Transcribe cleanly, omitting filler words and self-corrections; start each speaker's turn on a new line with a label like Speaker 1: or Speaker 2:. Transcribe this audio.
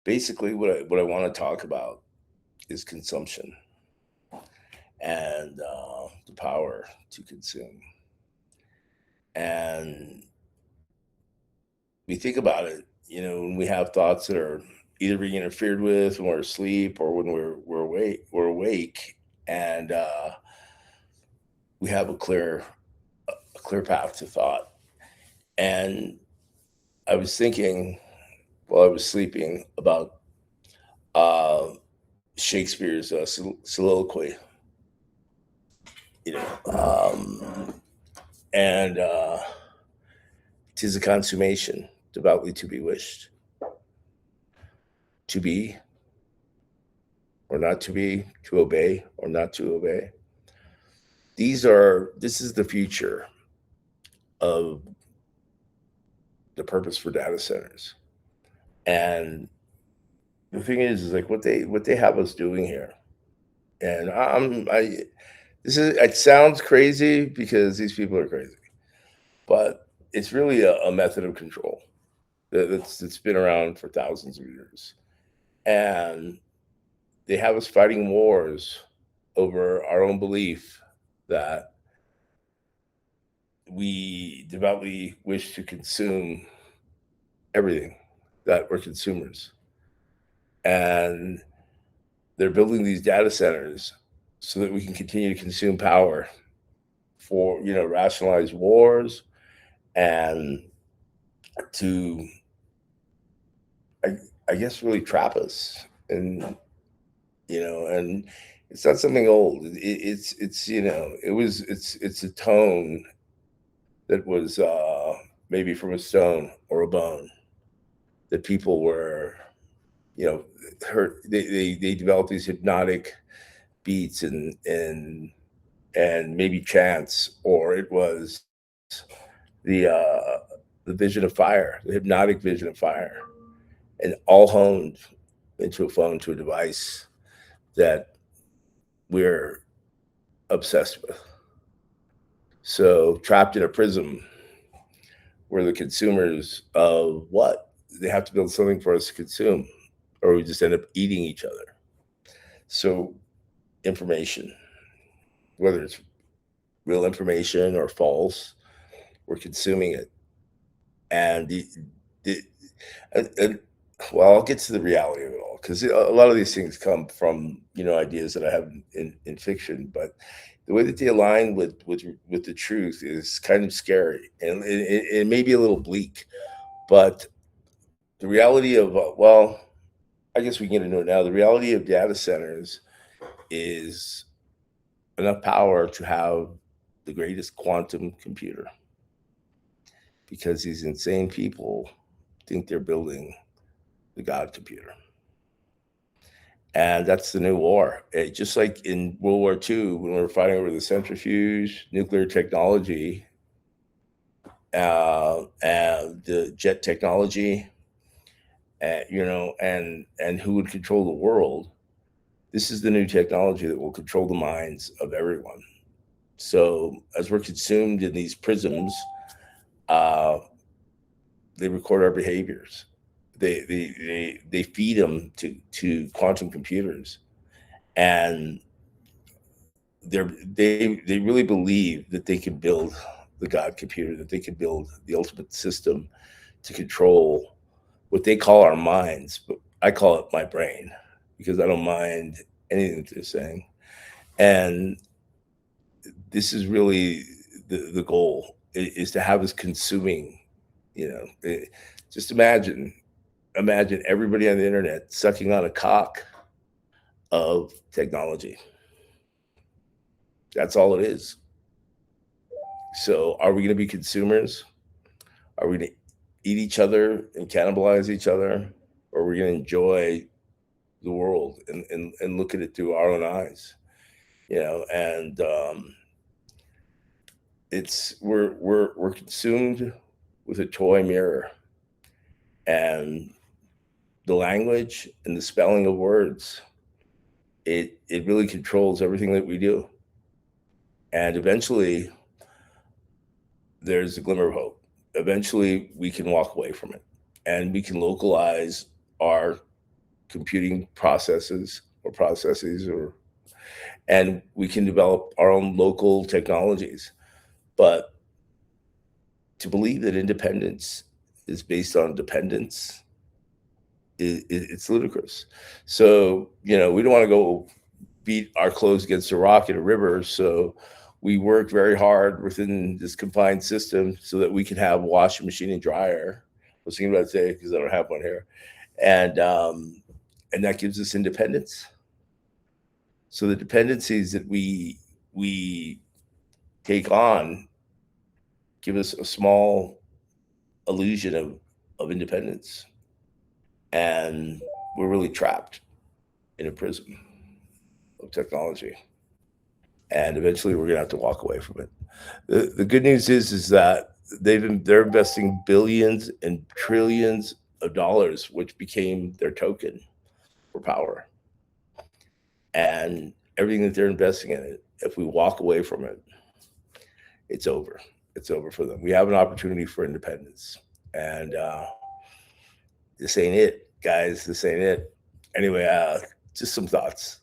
Speaker 1: Basically, what I want to talk about is consumption and the power to consume. And we think about it, when we have thoughts that are either being interfered with when we're asleep or when we're awake, and we have a clear path to thought. And I was thinking while I was sleeping about uh, Shakespeare's soliloquy, you know, um, and "'Tis a consummation, devoutly to be wished, to be or not to be, to obey or not to obey." This is the future of the purpose for data centers. And the thing is like what they have us doing here. And I this is it sounds crazy because these people are crazy, but it's really a method of control that's been around for thousands of years. And they have us fighting wars over our own belief that we devoutly wish to consume everything, that we're consumers. And they're building these data centers so that we can continue to consume power for, rationalize wars and to, I, I guess, really trap us. And it's not something old. It's a tone that was maybe from a stone or a bone that people were, you know, hurt. They developed these hypnotic beats and maybe chants, or it was the the vision of fire, the hypnotic vision of fire, and all honed into a phone, to a device that we're obsessed with. So trapped in a prism where the consumers of what? They have to build something for us to consume, or we just end up eating each other. So information, whether it's real information or false, we're consuming it. And the and well, I'll get to the reality of it all, because a lot of these things come from ideas that I have in fiction, but the way that they align with the truth is kind of scary, and it may be a little bleak. But the reality of I guess we can get into it now. The reality of data centers is enough power to have the greatest quantum computer, because these insane people think they're building the God computer. And that's the new war. Just like in World War II, when we were fighting over the centrifuge, nuclear technology, and the jet technology, and who would control the world. This is the new technology that will control the minds of everyone. So as we're consumed in these prisms, uh, they record our behaviors. They feed them to quantum computers, and they really believe that they can build the God computer, that they can build the ultimate system to control what they call our minds, but I call it my brain, because I don't mind anything that they're saying. And this is really the goal, is to have us consuming. Just imagine everybody on the internet sucking on a cock of technology. That's all it is. So are we going to be consumers? Are we going to eat each other and cannibalize each other? Or are we going to enjoy the world and look at it through our own eyes? And we're consumed with a toy mirror, and the language and the spelling of words. It really controls everything that we do. And eventually, there's a glimmer of hope. Eventually, we can walk away from it, and we can localize our computing processes, and we can develop our own local technologies. But to believe that independence is based on dependence, it's ludicrous. So, we don't want to go beat our clothes against a rock in a river. So we work very hard within this confined system so that we can have washing machine and dryer. I was thinking about it today because I don't have one here. And that gives us independence. So the dependencies that we take on give us a small illusion of independence. And we're really trapped in a prison of technology. And eventually we're going to have to walk away from it. The good news is that they're investing billions and trillions of dollars, which became their token for power. And everything that they're investing in it, if we walk away from it, it's over. It's over for them. We have an opportunity for independence. And this ain't it, guys. This ain't it. Anyway, just some thoughts.